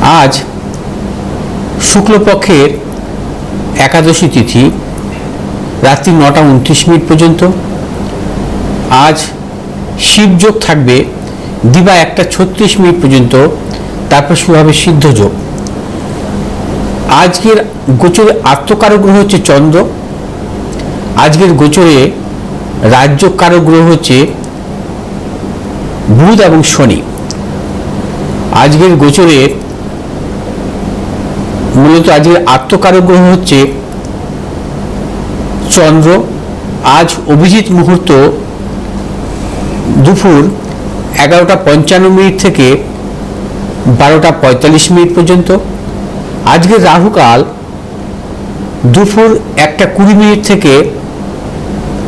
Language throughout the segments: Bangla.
আজ শুক্লপক্ষের একাদশী তিথি, রাত্রি 9:29 পর্যন্ত। আজ শিবযোগ থাকবে দিবা 1:36 পর্যন্ত, তারপর শুরু হবে সিদ্ধযোগ। আজকের গোচরে আত্মকারক গ্রহ হচ্ছে চন্দ্র। আজকের গোচরে রাজ্যকারক গ্রহ হচ্ছে বুধ এবং শনি। আজকের গোচরে মূলত আজকের আত্মকারক গ্রহ হচ্ছে চন্দ্র। আজ অভিজিৎ মুহূর্ত দুপুর 11:55 থেকে 12:45 পর্যন্ত। আজকের রাহুকাল দুপুর 1:20 থেকে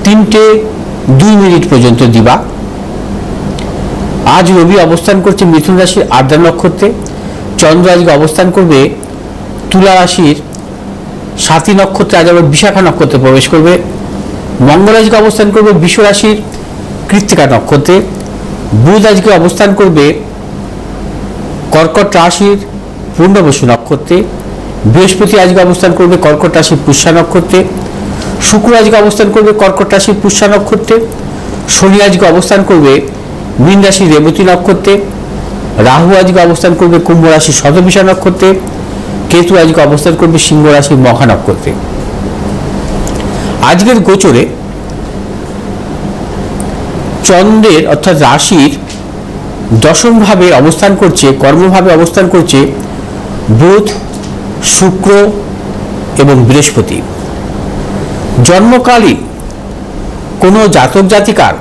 3:02 পর্যন্ত দিবা। আজ রবি অবস্থান করছে মিথুন রাশির আদ্রা নক্ষত্রে। চন্দ্র আজকে অবস্থান করবে তুলা রাশির সাথী নক্ষত্রে, আজ আবার বিশাখা নক্ষত্রে প্রবেশ করবে। মঙ্গল আজকে অবস্থান করবে বৃষ রাশির কৃত্তিকা নক্ষত্রে। বুধ আজকে অবস্থান করবে কর্কট রাশির পূর্ণবসু নক্ষত্রে। বৃহস্পতি আজকে অবস্থান করবে কর্কট রাশির পুষ্যা নক্ষত্রে। শুক্র আজকে অবস্থান করবে কর্কট রাশির পুষ্যা নক্ষত্রে। শনি আজকে অবস্থান করবে মীন রাশির রেবতী নক্ষত্রে। রাহু আজকে অবস্থান করবে কুম্ভ রাশির শতবিশা নক্ষত্রে। কেতু আজকে অবস্থান করবে সিংহ রাশির মখা নক্ষত্রে। আজকের গোচরে চন্দ্রের অর্থাৎ রাশির দশম ভাবে অবস্থান করছে, কর্মভাবে অবস্থান করছে বুধ, শুক্র এবং বৃহস্পতি। জন্মকালীন কোনো জাতক জাতিকার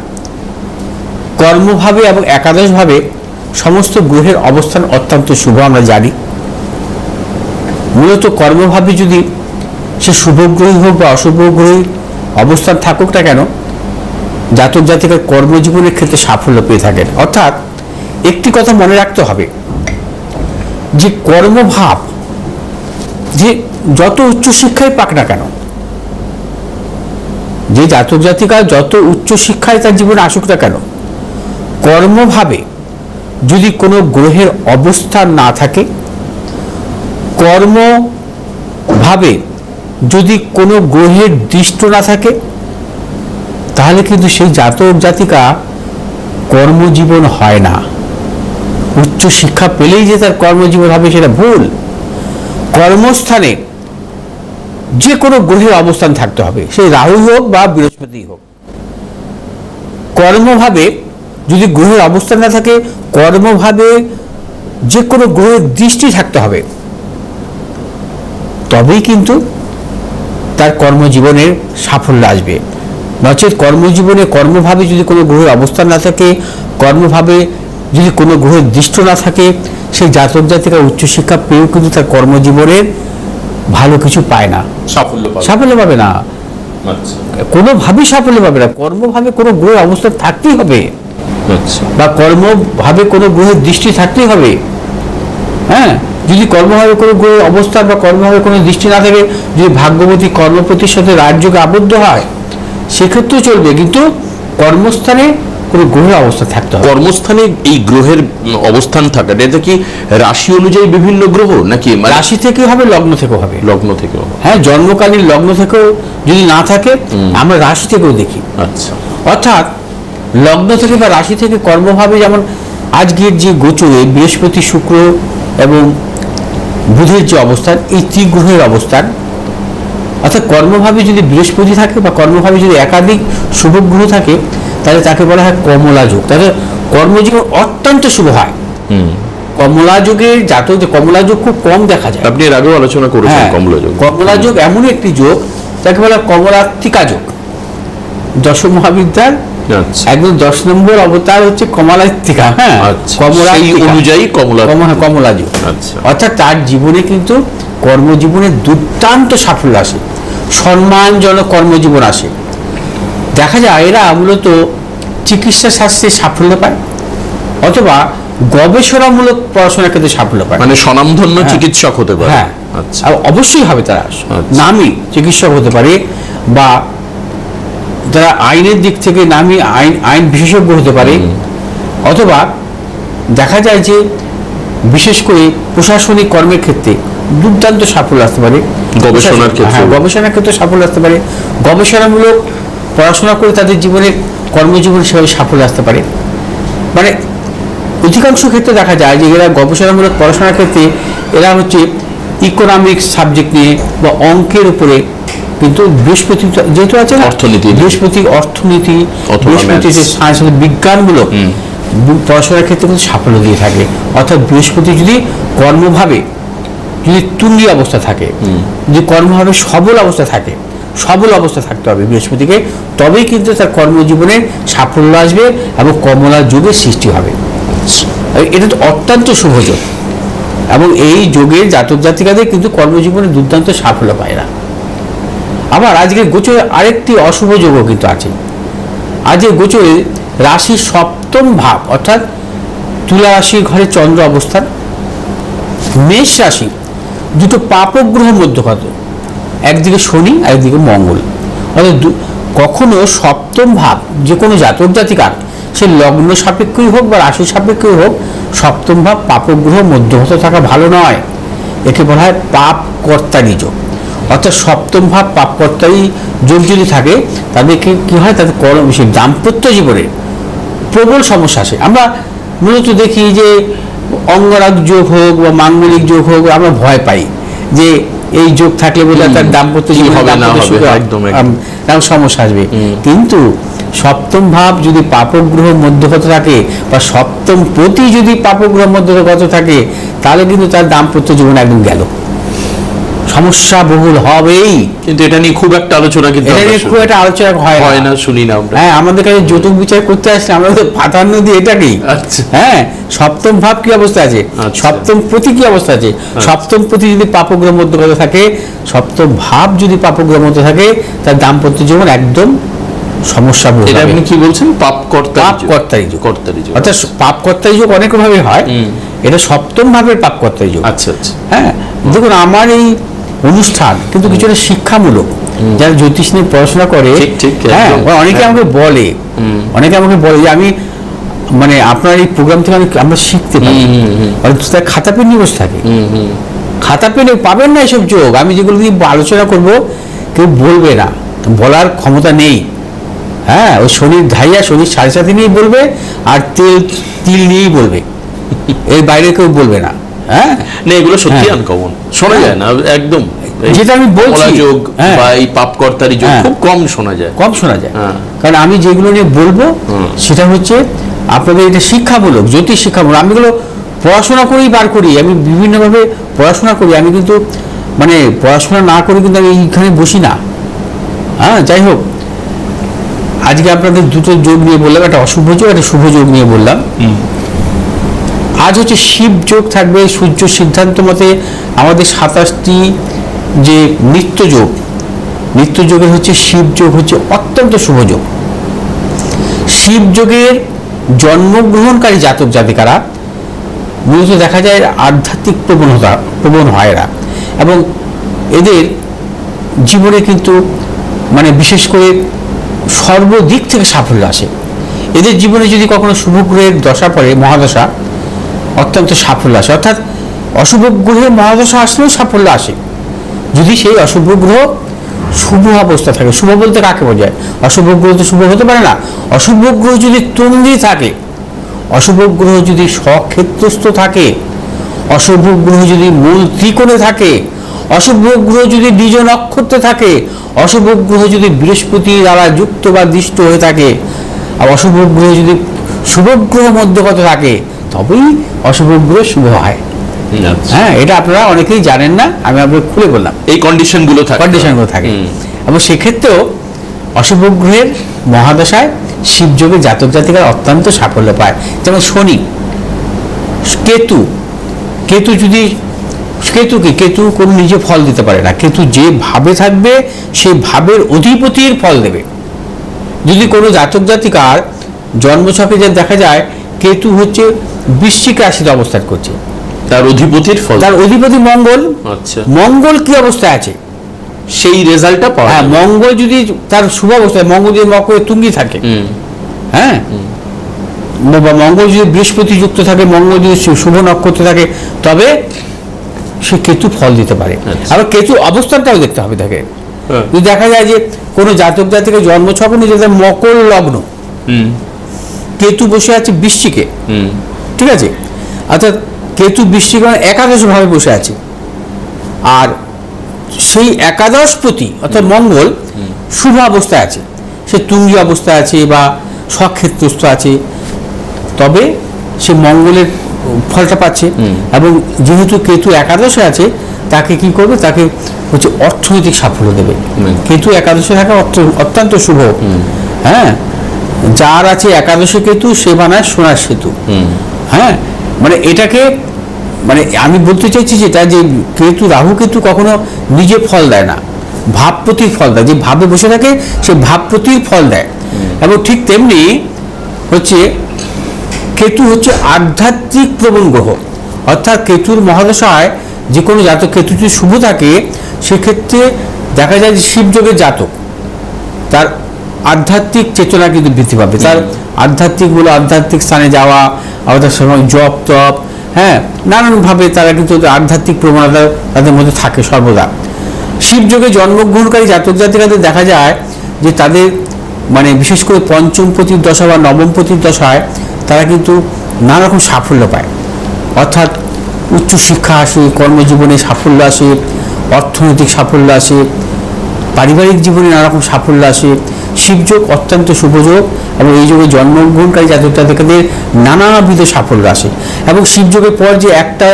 কর্মভাবে এবং একাদশভাবে সমস্ত গ্রহের অবস্থান অত্যন্ত শুভ আমরা জানি। মূলত কর্মভাবে যদি সে শুভগ্রহী হোক বা অশুভ গ্রহী অবস্থান থাকুক না কেন, জাতক জাতিকার কর্মজীবনের ক্ষেত্রে সাফল্য পেয়ে থাকেন। অর্থাৎ একটি কথা মনে রাখতে হবে যে কর্মভাব যে যত উচ্চ শিক্ষায় পাক না কেন, যে জাতক জাতিকা যত উচ্চ শিক্ষায় তার জীবনে আসুক না কেন, কর্মভাবে যদি কোনো গ্রহের অবস্থান না থাকে, কর্মভাবে যদি কোনো গ্রহের দৃষ্ট না থাকে, তাহলে কিন্তু সেই জাতক জাতিকা কর্মজীবন হয় না। উচ্চ শিক্ষা পেলেই যে তার কর্মজীবন হবে সেটা ভুল। কর্মস্থানে যে কোনো গ্রহের অবস্থান থাকতে হবে, সেই রাহু হোক বা বৃহস্পতি হোক। কর্মভাবে যদি গ্রহের অবস্থান না থাকে, কর্মভাবে যে কোনো গ্রহের দৃষ্টি থাকতে হবে, তবেই কিন্তু তার কর্মজীবনের সাফল্য আসবে। নচেত কর্মজীবনে কর্মভাবে যদি কোনো গ্রহের অবস্থান না থাকে, কর্মভাবে যদি কোনো গ্রহের দৃষ্ট না থাকে, সেই জাতক জাতিকা উচ্চশিক্ষা পেয়েও কিন্তু তার কর্মজীবনের ভালো কিছু পায় না, সাফল্য পাবে না, কোনোভাবেই সাফল্য পাবে না। কর্মভাবে কোনো গ্রহের অবস্থান থাকতেই হবে, বা কর্মভাবে কোনো গ্রহের দৃষ্টি থাকতেই হবে। হ্যাঁ, যদি কর্মভাবে কোনো গ্রহের অবস্থান বা কর্মভাবে কোনো দৃষ্টি না থাকে, যদি ভাগ্যবতী কর্মপতির সাথে রাজযোগে আবদ্ধ হয়, সেক্ষেত্রেও চলবে, কিন্তু কর্মস্থানে কোনো গ্রহের অবস্থা থাকতে হবে। কর্মস্থানে এই গ্রহের অবস্থান থাকাটা এটা কি রাশি অনুযায়ী বিভিন্ন গ্রহ নাকি রাশি থেকে হবে, লগ্ন থেকেও হবে। লগ্ন থেকেও? হ্যাঁ, জন্মকালীন লগ্ন থেকেও যদি না থাকে, আমরা রাশি থেকেও দেখি। আচ্ছা, অর্থাৎ লগ্ন থেকে বা রাশি থেকে কর্মভাবে, যেমন আজকের যে গোচরে বৃহস্পতি, শুক্র এবং বুধের যে অবস্থান, এই ত্রিগ্রহের অবস্থান, অর্থাৎ কর্মভাবে যদি বৃহস্পতি থাকে বা কর্মভাবে যদি একাধিক শুভগ্রহ থাকে, তাহলে তাকে বলা হয় কমলা যোগ। তাহলে কর্মজীবন অত্যন্ত শুভ হয়। কমলা যোগের জাতক, কমলা যোগ খুব কম দেখা যায়। আপনি এর আগেও আলোচনা করেছেন কমলা যোগ। কমলা যোগ এমন একটি যোগ যাকে বলা হয় কমলাত্মিকা যোগ। দশ মহাবিদ্যার একদম 10 নম্বর অবতার হচ্ছে কমলাত্মিকা। হ্যাঁ, কমলা যোগ। অর্থাৎ তার জীবনে কিন্তু কর্মজীবনে দুর্দান্ত সাফল্য আসে, সম্মানজনক কর্মজীবন আসে। দেখা যায় এরা মূলত চিকিৎসা শাস্ত্রে সাফল্য পায়, অথবা গবেষণামূলক পড়াশোনার ক্ষেত্রে সাফল্য পায়, মানে স্বনামধন্য চিকিৎসক হতে পারে। হ্যাঁ, অবশ্যই হবে, তারা নামী চিকিৎসক হতে পারে, বা তারা আইনের দিক থেকে নামী আইন বিশেষজ্ঞ হতে পারে, অথবা দেখা যায় যে বিশেষ করে প্রশাসনিক কর্মের ক্ষেত্রে দুর্দান্ত সাফল্য আসতে পারে। গবেষণার ক্ষেত্রে, হ্যাঁ, গবেষণার ক্ষেত্রে সাফল্য আসতে পারে। গবেষণামূলক পড়াশোনা করে তাদের জীবনের কর্মজীবন সেভাবে সাফল্য আসতে পারে। মানে অধিকাংশ ক্ষেত্রে দেখা যায় যে এরা গবেষণামূলক পড়াশোনার ক্ষেত্রে এরা হচ্ছে ইকোনমিক্স সাবজেক্ট নিয়ে বা অঙ্কের উপরে, কিন্তু বৃহস্পতি যেহেতু আছে না, অর্থনীতি, বৃহস্পতি অর্থনীতি, অথবা বৃহস্পতি যে maths, সায়েন্স বিজ্ঞানমূলক পড়াশোনার ক্ষেত্রে কিন্তু সাফল্য দিয়ে থাকে। অর্থাৎ বৃহস্পতি যদি কর্মভাবে যদি তুঙ্গি অবস্থা থাকে, যদি কর্মভাবে সবল অবস্থা থাকে, সবল অবস্থা থাকতে হবে বৃহস্পতিকে, তবেই কিন্তু তার কর্মজীবনে সাফল্য আসবে এবং কমলা যোগের সৃষ্টি হবে। এটা তো অত্যন্ত শুভযোগ, এবং এই যোগের জাতক জাতিকাদের কিন্তু কর্মজীবনে দুর্দান্ত সাফল্য পায় না। আবার আজকে গোচরে আরেকটি অশুভ যোগও কিন্তু আছে। আজকে গোচরে রাশির সপ্তম ভাব অর্থাৎ তুলা রাশির ঘরে চন্দ্র অবস্থান, মেষ রাশি দুটো পাপগ্রহ মধ্যগত, একদিকে শনি একদিকে মঙ্গল। অর্থাৎ কখনো সপ্তম ভাব যে কোনো জাতক জাতিকার, সে লগ্ন সাপেক্ষই হোক বা রাশি সাপেক্ষই হোক, সপ্তম ভাব পাপগ্রহ মধ্যগত থাকা ভালো নয়। একে বলা হয় পাপ কর্তারি যোগ। অর্থাৎ সপ্তম ভাব পাপ কর্তারি যোগ যদি থাকে, তাদেরকে কি হয়, তাদের সেই দাম্পত্য জীবনে প্রবল সমস্যা আসে। আমরা মূলত দেখি যে অঙ্গরাগ যোগ হোক বা মাঙ্গলিক যোগ হোক, আমরা ভয় পাই যে এই যোগ থাকলে বোধহয় তার দাম্পত্য জীবনে সমস্যা আসবে। কিন্তু সপ্তম ভাব যদি পাপগ্রহ মধ্যগত থাকে বা সপ্তম পতি যদি পাপগ্রহ মধ্যগত থাকে, তাহলে কিন্তু তার দাম্পত্য জীবন একদম গেল, সমস্যা বহুল হবেই। কিন্তু এটা নিয়ে খুব একটা আলোচনা কিন্তু খুব একটা আলোচনা হয় না, শুনি না আমরা। হ্যাঁ, আমাদের কাছে যৌতুক বিচার করতে আসলে আমরা তো প্রাধান্য দিই এটাকেই। হ্যাঁ, সপ্তম ভাব কি অবস্থা আছে, সপ্তম পতি কি অবস্থা আছে। সপ্তম পতি যদি পাপগ্রহ মধ্যগত থাকে, সপ্তম ভাব যদি পাপগ্রহ মধ্যে থাকে, তার দাম্পত্য জীবন একদম সমস্যা বহুল। এটা আপনি কি বলছেন? পাপ কর্তারি যোগ। অর্থাৎ পাপ কর্তারি যোগ অনেক ভাবে হয়, এটা সপ্তম ভাবের পাপ কর্তারি যোগ। আচ্ছা আচ্ছা। হ্যাঁ, দেখুন আমার এই অনুষ্ঠান কিন্তু কিছুটা শিক্ষামূলক। যারা জ্যোতিষ নিয়ে পড়াশোনা করে, হ্যাঁ, অনেকে আমাকে বলে যে আমি মানে আপনার এই প্রোগ্রাম থেকে আমরা শিখতে পারি। তার খাতা পেন নিয়ে বসে থাকে, খাতা পেনে পাবেন না এসব যোগ। আমি যেগুলো নিয়ে আলোচনা করব কেউ বলবে না, বলার ক্ষমতা নেই। হ্যাঁ, ওই শনির ধাইয়া শনির 7.5 নিয়েই বলবে, আর তিল নিয়েই বলবে, এর বাইরে কেউ বলবে না। হ্যাঁ, না, এগুলো সত্যি আনকমন, শোনা যায় না একদম। যেটা আমি বলছি যোগ বা এই পাপকর্তারি যোগ খুব কম শোনা যায়, কারণ আমি যেগুলো নিয়ে বলবো সেটা হচ্ছে আপনাদের এটা শিক্ষামূলক, জ্যোতিষ শিক্ষামূলক। আমি এগুলো পড়াশোনা করেই বার করি, আমি বিভিন্নভাবে পড়াশোনা করি। আমি কিন্তু মানে পড়াশোনা না করে কিন্তু আমি এইখানে বসি না। হ্যাঁ, যাই হোক, আজকে আপনাদের দুটো যোগ নিয়ে বললাম, একটা অশুভ যোগ, একটা শুভ যোগ নিয়ে বললাম। আজ হচ্ছে শিব যোগ থাকবে। সূর্য সিদ্ধান্ত মতে আমাদের 27টি যে নিত্য যোগের হচ্ছে শিব যোগ হচ্ছে অত্যন্ত শুভ যোগ। শিব যোগের জন্মগ্রহণকারী জাতক জাতিকারা মূলত দেখা যায় আধ্যাত্মিক প্রবণ হয় এরা, এবং এদের জীবনে কিন্তু মানে বিশেষ করে সর্বদিক থেকে সাফল্য আসে। এদের জীবনে যদি কখনো শুভ গ্রহের দশা পড়ে, মহাদশা, অত্যন্ত সাফল্য আসে। অর্থাৎ অশুভ গ্রহের মহাদশা আসলেও সাফল্য আসে যদি সেই অশুভ গ্রহ শুভ অবস্থা থাকে। শুভ বলতে কাকে বোঝায়? অশুভ গ্রহ তো শুভ হতে পারে না। অশুভ গ্রহ যদি তুঙ্গি থাকে, অশুভ গ্রহ যদি স্বক্ষেত্রস্থ থাকে, অশুভ গ্রহ যদি মূল ত্রিকোণে থাকে, অশুভ গ্রহ যদি নিজ নক্ষত্রে থাকে, অশুভ গ্রহ যদি বৃহস্পতি দ্বারা যুক্ত বা দৃষ্ট হয়ে থাকে, আর অশুভ গ্রহ যদি শুভ গ্রহ মধ্যগত থাকে, তবেই অশুভ গ্রহ শুভ হয়। হ্যাঁ, এটা আপনারা অনেকেই জানেন না, আমি আপনাদের খুলে বললাম। এই কন্ডিশনগুলো থাকে, এবং সেক্ষেত্রেও অশুভ গ্রহের মহাদশায় শিবযোগে জাতক জাতিকারা অত্যন্ত সাফল্য পায়। যেমন শনি, কেতু কোনো নিজে ফল দিতে পারে না। কেতু যে ভাবে থাকবে সেই ভাবের অধিপতির ফল দেবে। যদি কোনো জাতক জাতিকার জন্মছকে যে দেখা যায় কেতু হচ্ছে বৃশ্চিক রাশিতে অবস্থান করছে, তার অধিপতি মঙ্গল। আচ্ছা, মঙ্গল কি অবস্থায় আছে সেই রেজাল্টটা পাওয়া। হ্যাঁ, মঙ্গল যদি তার শুভ অবস্থায়, মঙ্গল যদি মকরে তুঙ্গি থাকে, হ্যাঁ, বা মঙ্গল যদি বৃহস্পতি যুক্ত থাকে, মঙ্গল যদি শুভ নক্ষত্র থাকে, তবে সে কেতু ফল দিতে পারে। আবার কেতু অবস্থানটাও দেখতে হবে তাকে। যদি দেখা যায় যে কোনো জাতক জাতিকে জন্মছক অনুযায়ী মকর লগ্ন, কেতু বসে আছে বৃশ্চিকে, ঠিক আছে, অর্থাৎ কেতু বৃশ্চিক একাদশ ভাবে বসে আছে, আর সেই একাদশপতি অর্থাৎ মঙ্গল শুভ অবস্থায় আছে, সে তুঙ্গি অবস্থায় আছে বা স্বক্ষেত্রস্থ আছে, তবে সে মঙ্গলের ফলটা পাচ্ছে। এবং যেহেতু কেতু একাদশে আছে, তাকে কি করবে, তাকে হচ্ছে অর্থনৈতিক সাফল্য দেবে। কেতু একাদশে থাকা অত্যন্ত শুভ। হ্যাঁ, যার আছে একাদশে কেতু সে বানায় সোনার সেতু। হ্যাঁ, মানে এটাকে, মানে আমি বলতে চাইছি যেটা, যে কেতু, রাহু কেতু কখনো নিজে ফল দেয় না, ভাবপ্রতির ফল দেয়। যে ভাবে বসে থাকে সে ভাবপ্রতির ফল দেয়। এবং ঠিক তেমনি হচ্ছে কেতু হচ্ছে আধ্যাত্মিক প্রবণ গ্রহ, অর্থাৎ কেতুর মহাদশায় যে কোনো জাতক, কেতু যদি শুভ থাকে, সেক্ষেত্রে দেখা যায় যে শিবযোগের জাতক, তার আধ্যাত্মিক চেতনা কিন্তু বৃদ্ধি পাবে। তার আধ্যাত্মিক বলে আধ্যাত্মিক স্থানে যাওয়া, আবার তার সময় জপ তপ, হ্যাঁ, নানানভাবে তারা কিন্তু আধ্যাত্মিক প্রবণতা তাদের মধ্যে থাকে সর্বদা। শিবযোগে জন্মগ্রহণকারী জাতক জাতিকাদের দেখা যায় যে তাদের মানে বিশেষ করে পঞ্চম পতির দশা বা নবম পতির দশায় তারা কিন্তু নানা রকম সাফল্য পায়, অর্থাৎ উচ্চশিক্ষা আসে, কর্মজীবনে সাফল্য আসে, অর্থনৈতিক সাফল্য আসে, পারিবারিক জীবনে নানা রকম সাফল্য আসে। শিবযোগ অত্যন্ত শুভযোগ, এবং এই যোগে জন্মগ্রহণকারী জাতক জাতিকাদের নানাবিধ সাফল্য আসে। এবং শিবযোগের পর যে একটা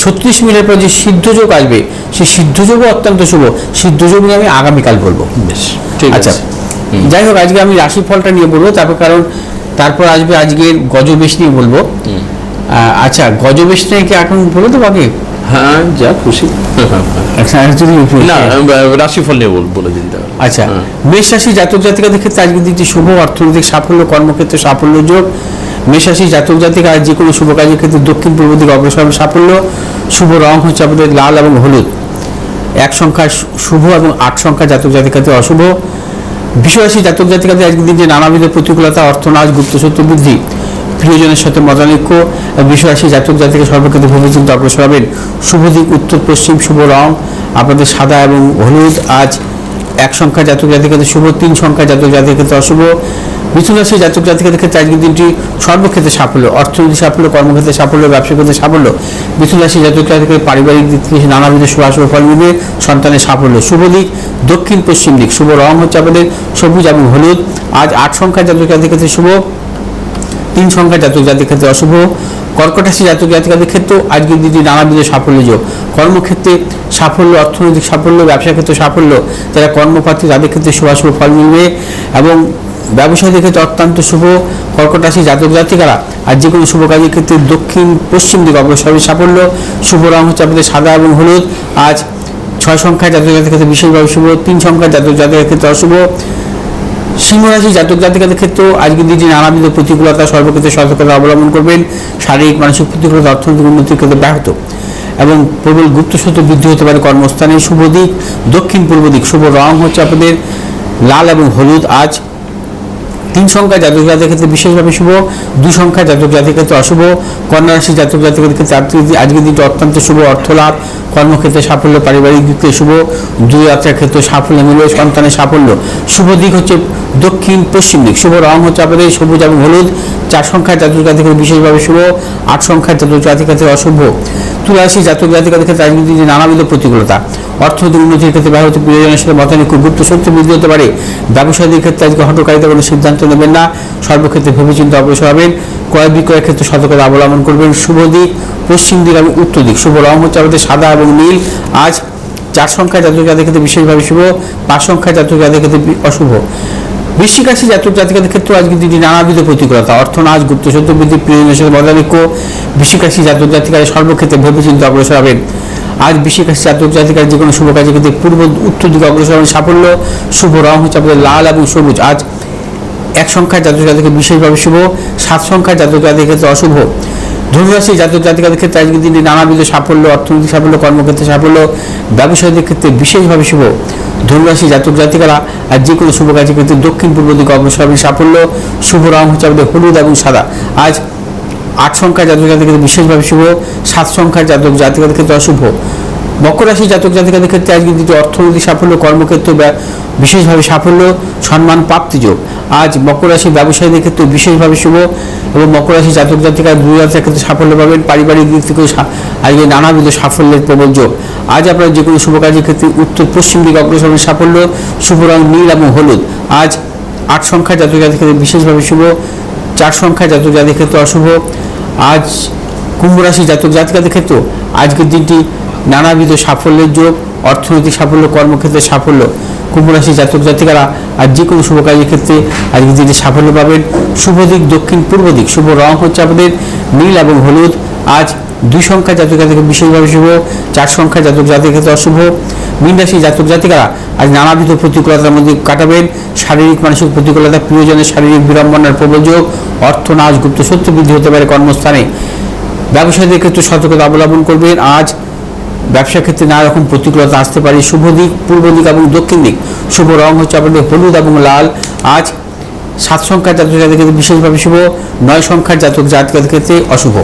36 মিনিটের পর যে সিদ্ধযোগ আসবে, সেই সিদ্ধযোগও অত্যন্ত শুভ। সিদ্ধযোগ নিয়ে আমি আগামীকাল বলবো। বেশ, ঠিক আছে। আচ্ছা, যাই হোক, আজকে আমি রাশিফলটা নিয়ে বলবো, তারপর আসবে আজকের গজবেশ নিয়ে বলবো। আচ্ছা, গজবেশ নিয়ে কি এখন বলে দেবো আগে? হ্যাঁ, যা খুশি। না, রাশিফল নিয়ে বলে দিন। আচ্ছা, মেষ রাশি জাতক জাতিকাদের ক্ষেত্রে আজকের দিনটি শুভ, অর্থনৈতিক সাফল্য, কর্মক্ষেত্রে সাফল্য যোগ। মেষ রাশি জাতক জাতিকা আজ যে কোনো শুভ কাজের ক্ষেত্রে দক্ষিণ পূর্ব দিকে অগ্রসর সাফল্য। শুভ রং হচ্ছে আপনাদের লাল এবং হলুদ। 1 সংখ্যা শুভ এবং 8 সংখ্যা জাতক জাতিকাদের অশুভ। বিষয়রাশি জাতক জাতিকাদের আজকের দিনটি নানাবিধ প্রতিকূলতা, অর্থনাশ, গুপ্তসত্য বৃদ্ধি, প্রিয়জনের সাথে মতানৈক্য। বিষয়রাশি জাতক জাতিকা সর্বক্ষেত্রে ভেবেচিন্তে অগ্রসর হবেন। শুভ দিক উত্তর পশ্চিম। শুভ রং আপনাদের সাদা এবং হলুদ। আজ 1 সংখ্যা জাতক জাতিকাদের শুভ, 3 সংখ্যা জাতক জাতিকাদের ক্ষেত্রে অশুভ। মিথুন রাশি জাতক জাতিকাদের ক্ষেত্রে আজকের দিনটি সর্বক্ষেত্রে সাফল্য, অর্থনৈতিক সাফল্য, কর্মক্ষেত্রে সাফল্য, ব্যবসা ক্ষেত্রে সাফল্য। মিথুন রাশি জাতক জাতিকাদের পারিবারিক দিক থেকে নানাবিধ শুভাশুভ ফল মিলবে, সন্তানের সাফল্য। শুভ দিক দক্ষিণ পশ্চিম দিক। শুভ রং হচ্ছে আপনাদের সবুজ এবং হলুদ। আজ 8 সংখ্যা জাতক জাতিকাদের ক্ষেত্রে শুভ, 3 সংখ্যা জাতক জাতিকাদের ক্ষেত্রে অশুভ। কর্কট রাশি জাতক জাতিকাদের ক্ষেত্রেও আজকের দিনটি নানাবিধ সাফল্য যোগ, কর্মক্ষেত্রে সাফল্য, অর্থনৈতিক সাফল্য, ব্যবসা ক্ষেত্রে সাফল্য। যারা কর্মপ্রার্থী তাদের ক্ষেত্রে শুভাশুভ ফল মিলবে, এবং ব্যবসায়ীদের ক্ষেত্রে অত্যন্ত শুভ। কর্কট রাশি জাতক জাতিকারা আর যে কোনো শুভ কাজের ক্ষেত্রে দক্ষিণ পশ্চিম দিকে অগ্রসর সাফল্য। শুভ রং হচ্ছে আপনাদের সাদা এবং হলুদ। আজ 6 সংখ্যা জাতক জাতিকাদের ক্ষেত্রে বিশেষভাবে শুভ, 3 সংখ্যা জাতক জাতিকাদের ক্ষেত্রে অশুভ। সিংহ রাশি জাতক জাতিকাদের ক্ষেত্রেও আজকের দিনটি নানাবিধ প্রতিকূলতা, সর্বক্ষেত্রে সতর্কতা অবলম্বন করবেন। শারীরিক মানসিক প্রতিকূলতা অর্থনৈতিক উন্নতির ক্ষেত্রে ব্যাহত, এবং প্রবল গুপ্তসত্য বৃদ্ধি হতে পারে কর্মস্থানে। শুভ দিক দক্ষিণ পূর্ব দিক। শুভ রং হচ্ছে আপনাদের লাল এবং হলুদ। আজ 3 সংখ্যা জাতক জাতিকাদের ক্ষেত্রে বিশেষভাবে শুভ, 2 সংখ্যা জাতক জাতিকাদের ক্ষেত্রে অশুভ। কন্যা রাশি জাতক জাতিকাদের ক্ষেত্রে আজকের দিনটি অত্যন্ত শুভ, অর্থ লাভ, কর্মক্ষেত্রে সাফল্য, পারিবারিক দিক থেকে শুভ, দূরযাত্রার ক্ষেত্রে সাফল্য মিলবে, সন্তানের সাফল্য। শুভ দিক হচ্ছে দক্ষিণ পশ্চিম দিক। শুভ রং হচ্ছে আপনাদের সবুজ এবং হলুদ। 4 সংখ্যার জাতক জাতিকাদের বিশেষভাবে শুভ, 8 সংখ্যার জাতক জাতিকাদের অশুভ। তুলা রাশি জাতক জাতিকাদের ক্ষেত্রে আজকের দিনটি নানাবিধ প্রতিকূলতা, অর্থনৈতিক উন্নতির ক্ষেত্রে ব্যাহত, প্রিয়জনের সাথে মতানৈক্য, গুপ্ত সত্য বৃদ্ধি হতে পারে। ব্যবসায়ীদের ক্ষেত্রে আজকে হঠকারিতা কোনো সিদ্ধান্ত নেবেন না, সর্বক্ষেত্রে ভেবেচিন্তে অগ্রসর হবেন। ক্রয় বিক্রয়ের ক্ষেত্রে সতর্কতা অবলম্বন করবেন। শুভ দিক পশ্চিম দিক এবং উত্তর দিক। শুভ রং হচ্ছে আমাদের সাদা এবং নীল। আজ 4 সংখ্যা জাতক জাতিকাদের ক্ষেত্রে বিশেষভাবে শুভ, 5 সংখ্যা জাতক জাতিকাদের ক্ষেত্রে অশুভ। বৃশ্চিক রাশি জাতক জাতিকাদের ক্ষেত্রে আজকে দিনটি নানাবিধ প্রতিকূলতা, অর্থনাশ, গুপ্তসত্য বৃদ্ধি, প্রিয়জনের সাথে মতানৈক্য। বৃশ্চিক রাশি জাতক জাতিকারা সর্বক্ষেত্রে ভেবেচিন্তে অগ্রসর হবেন। আজ বৃশ্চিক রাশি জাতক জাতিকার যে কোনো শুভ কাজের ক্ষেত্রে পূর্ব উত্তর দিকে অগ্রসর হবেন, সাফল্য। শুভ রং হচ্ছে আপনাদের লাল এবং সবুজ। আজ 1 সংখ্যার জাতক জাতিকে বিশেষভাবে শুভ, 7 সংখ্যার জাতক জাতিকের ক্ষেত্রে অশুভ। ধনুরাশি জাতক জাতিকাদের ক্ষেত্রে আজকের দিনে নানাবিধ সাফল্য, অর্থনৈতিক সাফল্য, কর্মক্ষেত্রে সাফল্য, ব্যবসায়ীদের ক্ষেত্রে বিশেষভাবে শুভ। ধনুরাশি জাতক জাতিকারা আর যে কোনো শুভ কাজের ক্ষেত্রে দক্ষিণ পূর্ব দিকে অগ্রসর হবে সাফল্য। শুভ রং হচ্ছে আমাদের হলুদ এবং সাদা। আজ 8 সংখ্যার জাতক জাতিকাদের ক্ষেত্রে বিশেষভাবে শুভ, 7 সংখ্যার জাতক জাতিকাদের ক্ষেত্রে অশুভ। মকর রাশি জাতক জাতিকাদের ক্ষেত্রে আজকের দিনটি অর্থনৈতিক সাফল্য, কর্মক্ষেত্রে বিশেষভাবে সাফল্য, সম্মান প্রাপ্তি যোগ। আজ মকর রাশি ব্যবসায়ীদের ক্ষেত্রে বিশেষভাবে শুভ এবং মকর রাশি জাতক জাতিকা দূরযাত্রার ক্ষেত্রে সাফল্য পাবেন। পারিবারিক দিক থেকেও আজকে নানাবিধ সাফল্যের প্রবল যোগ। আজ আপনারা যে কোনো শুভ কাজের ক্ষেত্রে উত্তর পশ্চিম দিকে অগ্রসর হবেন সাফল্য। শুভ রং নীল এবং হলুদ। আজ 8 সংখ্যার জাতক জাতিকাদের ক্ষেত্রে বিশেষভাবে শুভ, 4 সংখ্যার জাতক জাতিকাদের ক্ষেত্রে অশুভ। আজ কুম্ভ রাশি জাতক জাতিকাদের ক্ষেত্রে আজকের দিনটি নানাবিধ সাফল্যের যোগ, অর্থনৈতিক সাফল্য, কর্মক্ষেত্রে সাফল্য। কুম্ভ রাশি জাতক জাতিকারা আর যে কোনো শুভ কাজের ক্ষেত্রে আজকের দিনটি সাফল্য পাবেন। শুভ দিক দক্ষিণ পূর্ব দিক। শুভ রং হচ্ছে আপনাদের নীল এবং হলুদ। আজ 2 সংখ্যার জাতক জাতিকা বিশেষভাবে শুভ, 4 সংখ্যার জাতক জাতিকাদের ক্ষেত্রে অশুভ। মীন রাশি জাতক জাতিকারা আজ নানাবিধ প্রতিকূলতার মধ্যে কাটাবেন। শারীরিক মানসিক প্রতিকূলতা, প্রিয়জনের শারীরিক বিড়ম্বনার প্রবল যোগ, অর্থনাশ, গুপ্ত সত্য বৃদ্ধি হতে পারে কর্মস্থানে। ব্যবসায়ীদের ক্ষেত্রে সতর্কতা অবলম্বন করবেন। আজ ব্যবসা ক্ষেত্রে নানা রকম প্রতিকূলতা আসতে পারে। শুভ দিক পূর্ব দিক এবং দক্ষিণ দিক। শুভ রং হচ্ছে আপনাদের হলুদ এবং লাল। আজ 7 সংখ্যার জাতক জাতিকাদের ক্ষেত্রে বিশেষভাবে শুভ, 9 সংখ্যার জাতক জাতিকাদের ক্ষেত্রে অশুভ।